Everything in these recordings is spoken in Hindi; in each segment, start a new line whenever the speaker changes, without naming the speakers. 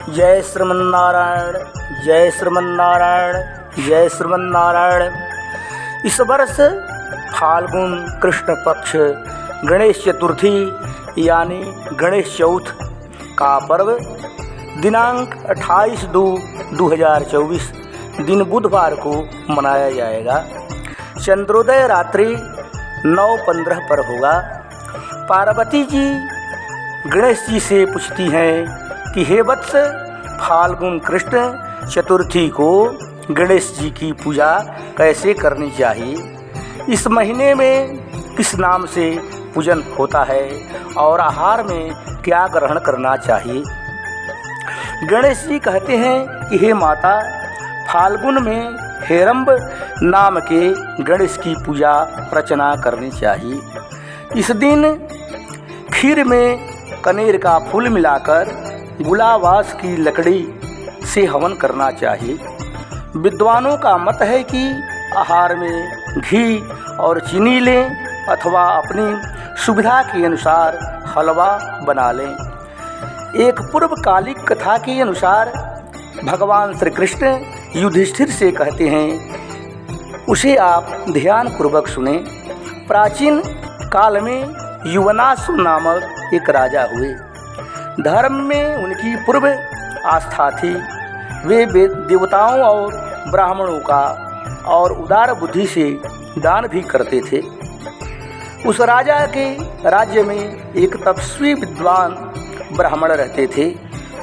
जय श्रीमन्नारायण, जय श्रीमन्नारायण, जय श्रीमन्नारायण। इस वर्ष फाल्गुन कृष्ण पक्ष गणेश चतुर्थी यानी गणेश चौथ का पर्व दिनांक 28/2/2024 दिन बुधवार को मनाया जाएगा। चंद्रोदय रात्रि 9:15 पर होगा। पार्वती जी गणेश जी से पूछती हैं कि हे वत्स, फाल्गुन कृष्ण चतुर्थी को गणेश जी की पूजा कैसे करनी चाहिए, इस महीने में किस नाम से पूजन होता है और आहार में क्या ग्रहण करना चाहिए। गणेश जी कहते हैं कि हे माता, फाल्गुन में हेरंब नाम के गणेश की पूजा अर्चना करनी चाहिए। इस दिन खीर में कनेर का फूल मिलाकर गुलावास की लकड़ी से हवन करना चाहिए। विद्वानों का मत है कि आहार में घी और चीनी लें अथवा अपनी सुविधा के अनुसार हलवा बना लें। एक पूर्वकालिक कथा के अनुसार भगवान श्री कृष्ण युधिष्ठिर से कहते हैं, उसे आप ध्यानपूर्वक सुने। प्राचीन काल में युवनासुर नामक एक राजा हुए। धर्म में उनकी पूर्व आस्था थी। वे देवताओं और ब्राह्मणों का और उदार बुद्धि से दान भी करते थे। उस राजा के राज्य में एक तपस्वी विद्वान ब्राह्मण रहते थे।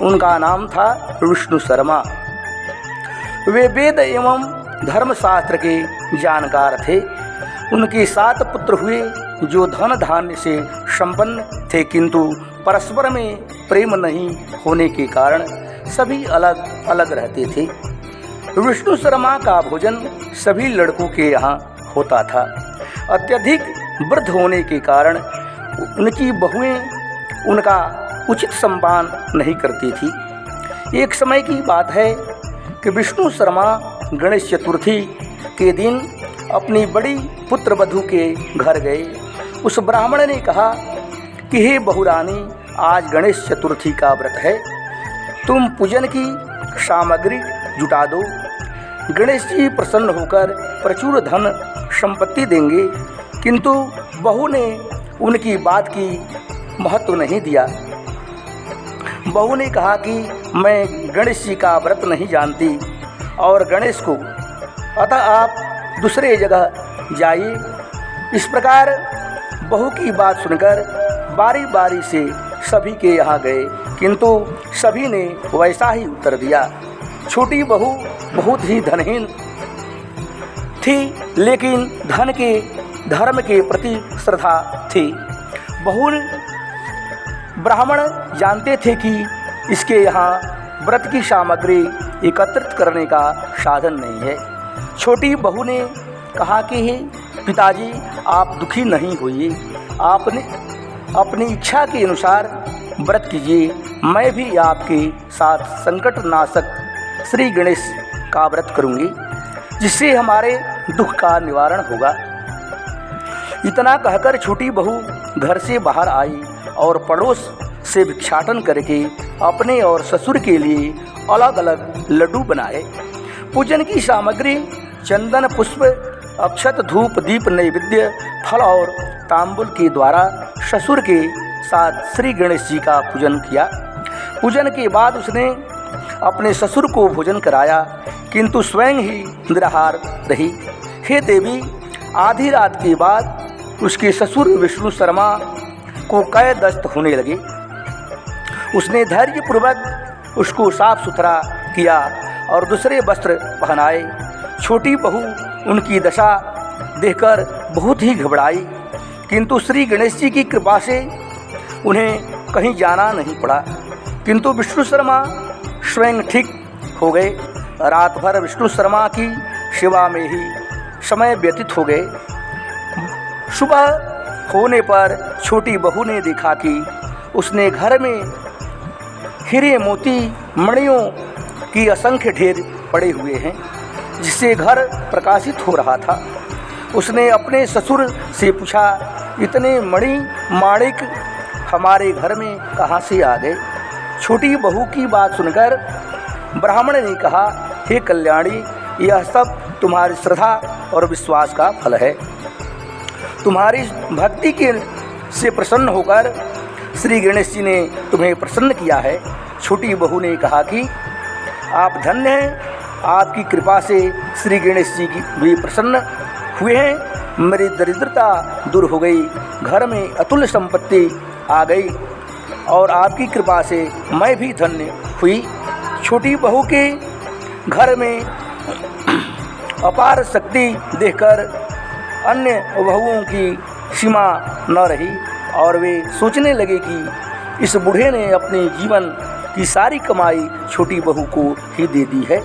उनका नाम था विष्णु शर्मा। वे वेद एवं धर्मशास्त्र के जानकार थे। उनके 7 पुत्र हुए जो धन धान्य से संपन्न थे, किंतु परस्पर में प्रेम नहीं होने के कारण सभी अलग अलग रहते थे। विष्णु शर्मा का भोजन सभी लड़कों के यहाँ होता था। अत्यधिक वृद्ध होने के कारण उनकी बहुएं उनका उचित सम्मान नहीं करती थी। एक समय की बात है कि विष्णु शर्मा गणेश चतुर्थी के दिन अपनी बड़ी पुत्रवधू के घर गए। उस ब्राह्मण ने कहा कि हे बहुरानी, आज गणेश चतुर्थी का व्रत है, तुम पूजन की सामग्री जुटा दो। गणेश जी प्रसन्न होकर प्रचुर धन संपत्ति देंगे। किंतु बहू ने उनकी बात की महत्व नहीं दिया। बहू ने कहा कि मैं गणेश जी का व्रत नहीं जानती और गणेश को, अतः आप दूसरे जगह जाइए। इस प्रकार बहू की बात सुनकर बारी बारी से सभी के यहाँ गए, किंतु सभी ने वैसा ही उत्तर दिया। छोटी बहू बहुत ही धनहीन थी, लेकिन धर्म के प्रति श्रद्धा थी। बहू ब्राह्मण जानते थे कि इसके यहाँ व्रत की सामग्री एकत्रित करने का साधन नहीं है। छोटी बहू ने कहा कि हे पिताजी, आप दुखी नहीं होइए, आपने अपनी इच्छा के अनुसार व्रत कीजिए। मैं भी आपके साथ संकट नाशक श्री गणेश का व्रत करूंगी, जिससे हमारे दुख का निवारण होगा। इतना कहकर छोटी बहू घर से बाहर आई और पड़ोस से भिक्षाटन करके अपने और ससुर के लिए अलग अलग लड्डू बनाए। पूजन की सामग्री चंदन, पुष्प, अक्षत, धूप, दीप, नैवेद्य, फल और तांबुल के द्वारा ससुर के साथ श्री गणेश जी का पूजन किया। पूजन के बाद उसने अपने ससुर को भोजन कराया, किंतु स्वयं ही निराहार रही। हे देवी, आधी रात के बाद उसके ससुर विष्णु शर्मा को कै दस्त होने लगे। उसने धैर्यपूर्वक उसको साफ सुथरा किया और दूसरे वस्त्र पहनाए। छोटी बहू उनकी दशा देखकर बहुत ही घबराई, किंतु श्री गणेश जी की कृपा से उन्हें कहीं जाना नहीं पड़ा। किंतु विष्णु शर्मा स्वयं ठीक हो गए। रात भर विष्णु शर्मा की सेवा में ही समय व्यतीत हो गए। सुबह होने पर छोटी बहू ने देखा कि उसने घर में हीरे मोती मणियों की असंख्य ढेर पड़े हुए हैं, जिससे घर प्रकाशित हो रहा था। उसने अपने ससुर से पूछा, इतने मणि माणिक हमारे घर में कहाँ से आ गए। छोटी बहू की बात सुनकर ब्राह्मण ने कहा, हे कल्याणी, यह सब तुम्हारी श्रद्धा और विश्वास का फल है। तुम्हारी भक्ति के से प्रसन्न होकर श्री गणेश जी ने तुम्हें प्रसन्न किया है। छोटी बहू ने कहा कि आप धन्य हैं, आपकी कृपा से श्री गणेश जी की भी प्रसन्न हुए हैं। मेरी दरिद्रता दूर हो गई, घर में अतुल्य संपत्ति आ गई और आपकी कृपा से मैं भी धन्य हुई। छोटी बहू के घर में अपार शक्ति देखकर अन्य बहुओं की सीमा न रही और वे सोचने लगे कि इस बूढ़े ने अपने जीवन की सारी कमाई छोटी बहू को ही दे दी है।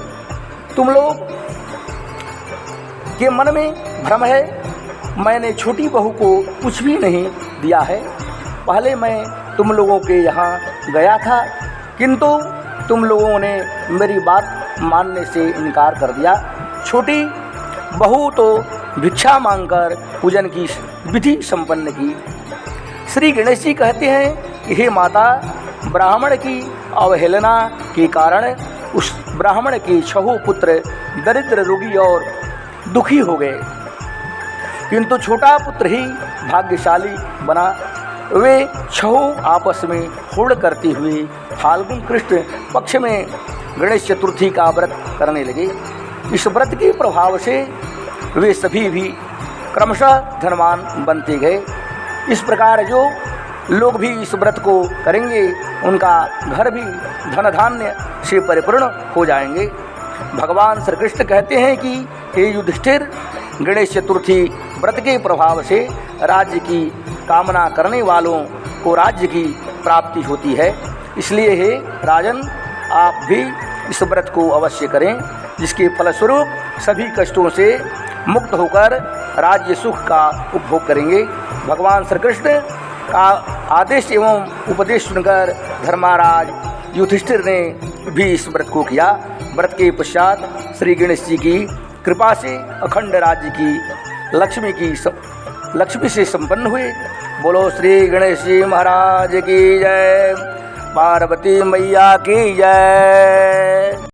तुम लोग के मन में भ्रम है, मैंने छोटी बहू को कुछ भी नहीं दिया है। पहले मैं तुम लोगों के यहाँ गया था, किंतु तुम लोगों ने मेरी बात मानने से इनकार कर दिया। छोटी बहू तो भिक्षा मांगकर पूजन की विधि संपन्न की। श्री गणेश जी कहते हैं कि हे माता, ब्राह्मण की अवहेलना के कारण उस ब्राह्मण के 6 पुत्र दरिद्र, रोगी और दुखी हो गए, किंतु छोटा पुत्र ही भाग्यशाली बना। वे 6 आपस में होड़ करते हुए फाल्गुन कृष्ण पक्ष में गणेश चतुर्थी का व्रत करने लगे। इस व्रत के प्रभाव से वे सभी भी क्रमशः धनवान बनते गए। इस प्रकार जो लोग भी इस व्रत को करेंगे उनका घर भी धन धान्य से परिपूर्ण हो जाएंगे। भगवान श्री कृष्ण कहते हैं कि हे युधिष्ठिर, गणेश चतुर्थी व्रत के प्रभाव से राज्य की कामना करने वालों को राज्य की प्राप्ति होती है। इसलिए हे राजन, आप भी इस व्रत को अवश्य करें, जिसके फलस्वरूप सभी कष्टों से मुक्त होकर राज्य सुख का उपभोग करेंगे। भगवान श्री कृष्ण का आदेश एवं उपदेश सुनकर धर्मराज युधिष्ठिर ने भी इस व्रत को किया। व्रत के पश्चात श्री गणेश जी की कृपा से अखंड राज्य की लक्ष्मी से संपन्न हुए। बोलो श्री गणेश जी महाराज की जय, पार्वती मैया की जय।